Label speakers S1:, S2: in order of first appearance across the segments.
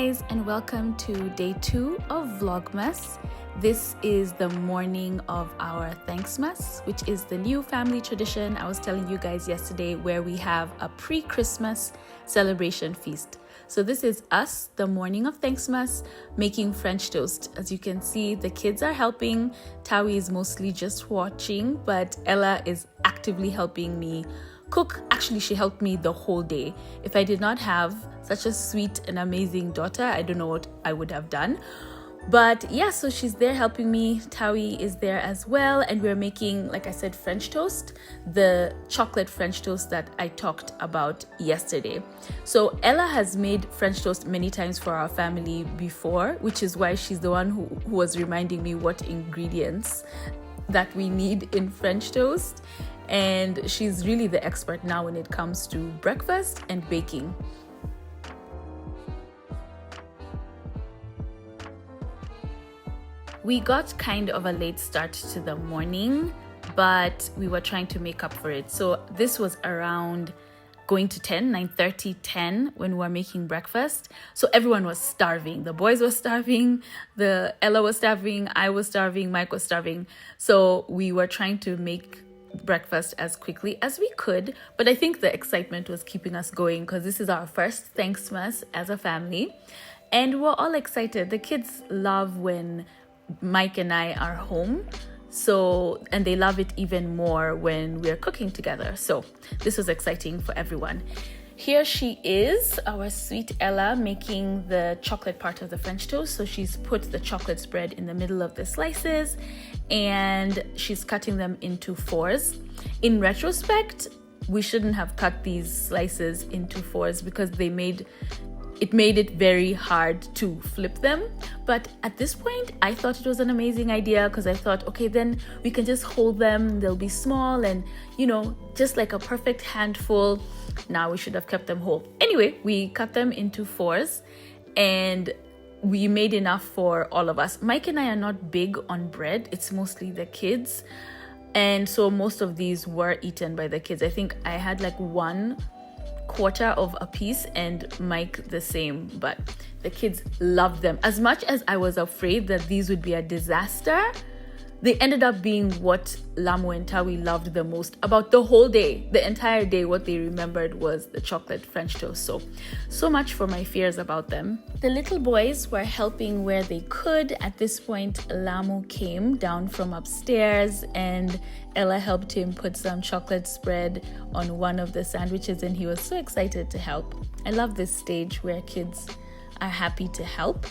S1: guys, and welcome to day 2 of VLOGMAS. This is the morning of our Thanksmas, which is the new family tradition I was telling you guys yesterday, where we have a pre-Christmas celebration feast. So this is us, the morning of Thanksmas, making French toast. As you can see, the kids are helping. Tawi is mostly just watching, but Ella is actively helping me cook. Actually, she helped me the whole day. If I did not have such a sweet and amazing daughter, I don't know what I would have done. But yeah, so she's there helping me. Tawi is there as well, and we're making, like I said, French toast, the chocolate French toast that I talked about yesterday. So Ella has made French toast many times for our family before, which is why she's the one who was reminding me what ingredients that we need in French toast. And she's really the expert now when it comes to breakfast and baking. We got kind of a late start to the morning, but we were trying to make up for it. So this was around going to 9:30, 10 when we were making breakfast. So everyone was starving. The boys were starving, Ella was starving, I was starving, Mike was starving. So we were trying to make breakfast as quickly as we could, but I think the excitement was keeping us going because this is our first Thanksmas as a family, and we're all excited. The kids love when Mike and I are home, and they love it even more when we're cooking together. So this was exciting for everyone. Here she is, our sweet Ella, making the chocolate part of the French toast. So she's put the chocolate spread in the middle of the slices and she's cutting them into 4s. In retrospect, we shouldn't have cut these slices into 4s because it made it very hard to flip them. But at this point, I thought it was an amazing idea because I thought, okay, then we can just hold them. They'll be small and, just like a perfect handful. Now we should have kept them whole. Anyway, we cut them into 4s and we made enough for all of us. Mike and I are not big on bread. It's mostly the kids. And so most of these were eaten by the kids. I think I had like 1/4 of a piece and Mike the same, but the kids loved them. As much as I was afraid that these would be a disaster, they ended up being what Lamu and Tawi loved the most about the whole day. The entire day, what they remembered was the chocolate French toast. So much for my fears about them. The little boys were helping where they could. At this point, Lamu came down from upstairs and Ella helped him put some chocolate spread on one of the sandwiches, and he was so excited to help. I love this stage where kids are happy to help.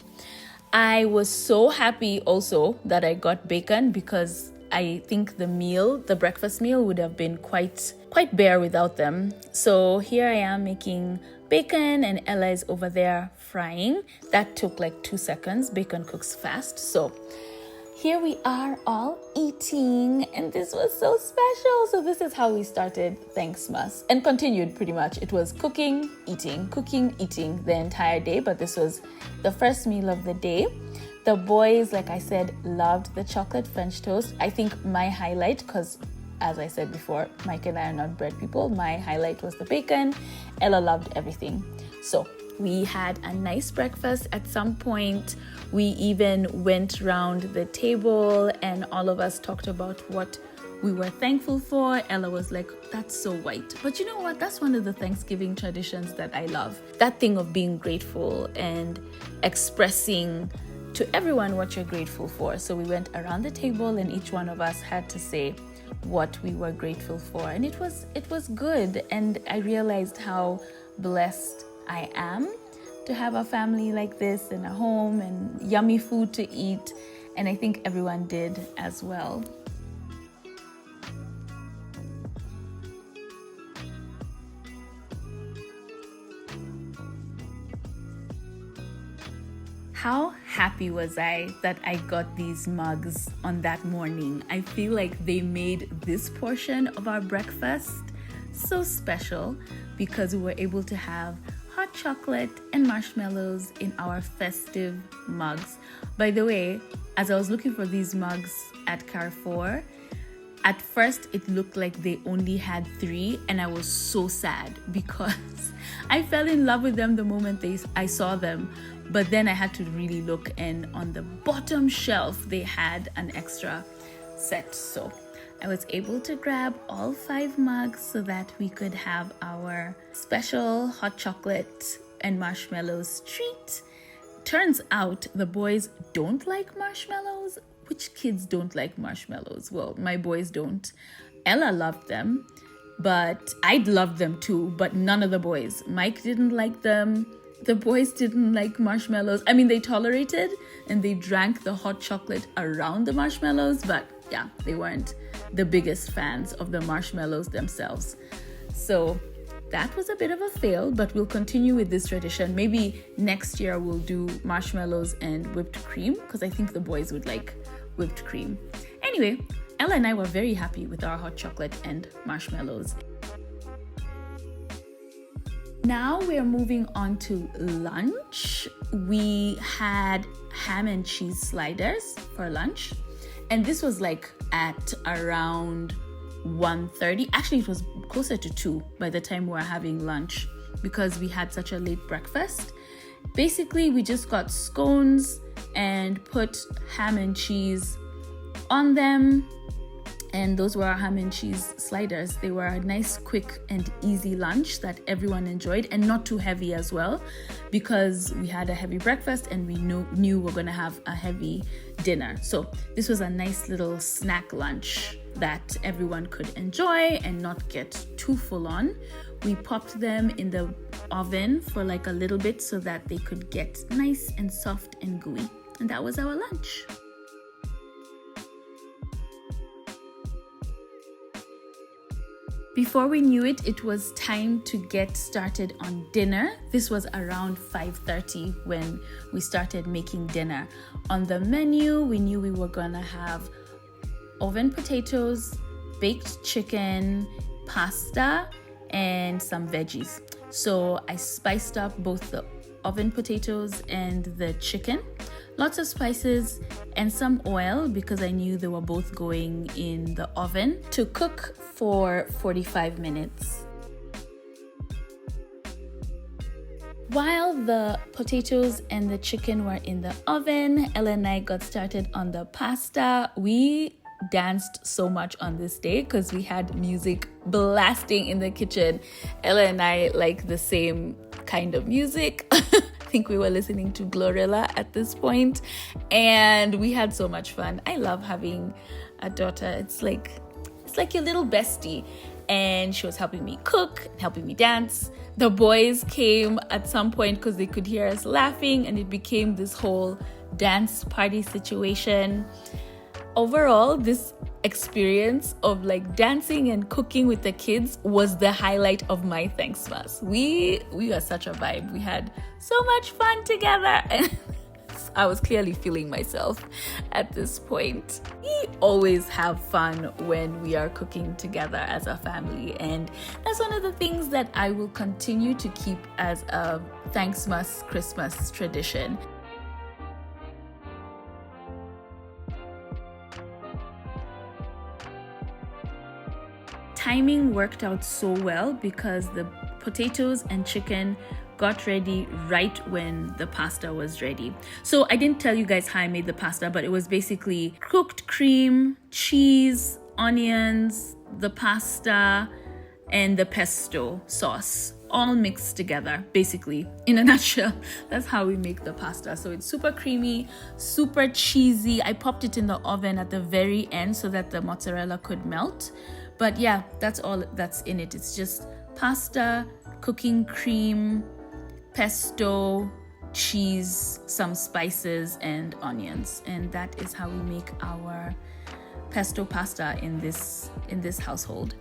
S1: I was so happy also that I got bacon because I think the breakfast meal would have been quite bare without them. So here I am making bacon and Ella is over there frying. That took like 2 seconds. Bacon cooks fast. So here we are all eating, and this was so special. So this is how we started Thanksmas and continued pretty much. It was cooking, eating the entire day, but this was the first meal of the day. The boys, like I said, loved the chocolate French toast. I think my highlight, because as I said before, Mike and I are not bread people, my highlight was the bacon. Ella loved everything. So we had a nice breakfast. At some point, we even went round the table and all of us talked about what we were thankful for. Ella was like, that's so white. But you know what? That's one of the Thanksgiving traditions that I love. That thing of being grateful and expressing to everyone what you're grateful for. So we went around the table and each one of us had to say what we were grateful for. And it was good. And I realized how blessed I am to have a family like this and a home and yummy food to eat. And I think everyone did as well. How happy was I that I got these mugs on that morning? I feel like they made this portion of our breakfast so special because we were able to have hot chocolate and marshmallows in our festive mugs. By the way, as I was looking for these mugs at Carrefour, at first it looked like they only had 3 and I was so sad because I fell in love with them the moment I saw them. But then I had to really look, and on the bottom shelf they had an extra set. So I was able to grab all 5 mugs so that we could have our special hot chocolate and marshmallows treat. Turns out the boys don't like marshmallows. Which kids don't like marshmallows? Well, my boys don't. Ella loved them, but I'd loved them too, but none of the boys. Mike didn't like them. The boys didn't like marshmallows. I mean, they tolerated and they drank the hot chocolate around the marshmallows, but yeah, they weren't the biggest fans of the marshmallows themselves. So that was a bit of a fail, but we'll continue with this tradition. Maybe next year we'll do marshmallows and whipped cream, because I think the boys would like whipped cream. Anyway, Ella and I were very happy with our hot chocolate and marshmallows. Now we're moving on to lunch. We had ham and cheese sliders for lunch, and this was like at around 1:30. Actually, it was closer to 2 by the time we were having lunch because we had such a late breakfast. Basically, we just got scones and put ham and cheese on them, and those were our ham and cheese sliders. They were a nice, quick and easy lunch that everyone enjoyed, and not too heavy as well, because we had a heavy breakfast and we knew we're gonna have a heavy dinner. So this was a nice little snack lunch that everyone could enjoy and not get too full on. We popped them in the oven for like a little bit so that they could get nice and soft and gooey. And that was our lunch. Before we knew it, it was time to get started on dinner. This was around 5:30 when we started making dinner. On the menu, we knew we were gonna have oven potatoes, baked chicken, pasta, and some veggies. So I spiced up both the oven potatoes and the chicken. Lots of spices and some oil because I knew they were both going in the oven to cook for 45 minutes. While the potatoes and the chicken were in the oven, Ella and I got started on the pasta. We danced so much on this day because we had music blasting in the kitchen. Ella and I like the same kind of music. I think we were listening to Glorilla at this point, and we had so much fun. I love having a daughter. It's like your little bestie, and she was helping me cook, helping me dance. The boys came at some point because they could hear us laughing, and it became this whole dance party situation. Overall, this experience of like dancing and cooking with the kids was the highlight of my Thanksmas. We are such a vibe. We had so much fun together, and I was clearly feeling myself at this point. We always have fun when we are cooking together as a family, and that's one of the things that I will continue to keep as a Thanksmas Christmas tradition. Timing worked out so well because the potatoes and chicken got ready right when the pasta was ready. So I didn't tell you guys how I made the pasta, but it was basically cooked cream, cheese, onions, the pasta, and the pesto sauce all mixed together. Basically, in a nutshell, that's how we make the pasta. So it's super creamy, super cheesy. I popped it in the oven at the very end so that the mozzarella could melt. But yeah, that's all that's in it. It's just pasta, cooking cream, pesto, cheese, some spices, and onions. And that is how we make our pesto pasta in this household.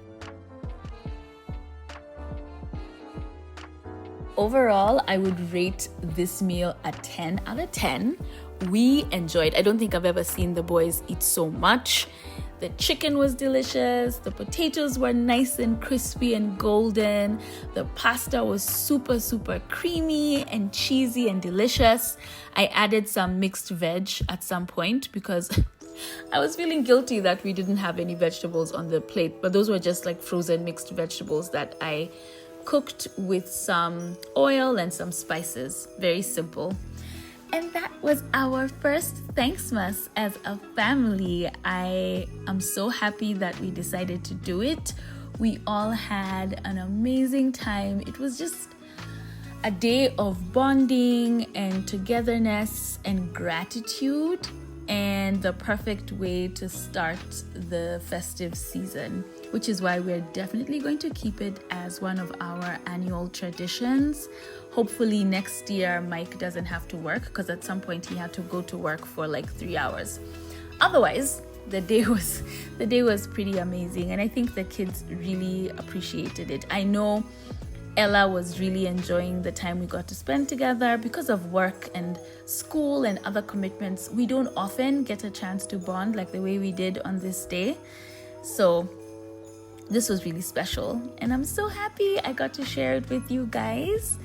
S1: Overall, I would rate this meal a 10 out of 10. We enjoyed. I don't think I've ever seen the boys eat so much. The chicken was delicious. The potatoes were nice and crispy and golden. The pasta was super, super creamy and cheesy and delicious. I added some mixed veg at some point because I was feeling guilty that we didn't have any vegetables on the plate, but those were just like frozen mixed vegetables that I cooked with some oil and some spices. Very simple. And that was our first Thanksmas as a family. I am so happy that we decided to do it. We all had an amazing time. It was just a day of bonding and togetherness and gratitude, and the perfect way to start the festive season, which is why we're definitely going to keep it as one of our annual traditions. Hopefully next year Mike doesn't have to work, because at some point he had to go to work for like 3 hours. Otherwise, the day was pretty amazing, and I think the kids really appreciated it. I know Ella was really enjoying the time we got to spend together. Because of work and school and other commitments, we don't often get a chance to bond like the way we did on this day. So this was really special, and I'm so happy I got to share it with you guys.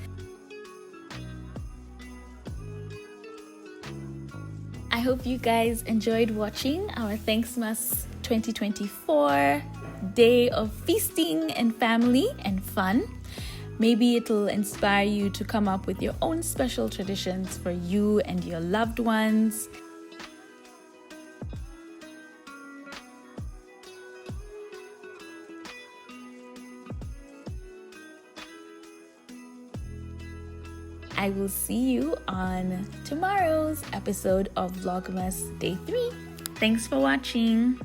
S1: I hope you guys enjoyed watching our Thanksmas 2024 day of feasting and family and fun. Maybe it'll inspire you to come up with your own special traditions for you and your loved ones. I will see you on tomorrow's episode of Vlogmas Day 3. Thanks for watching.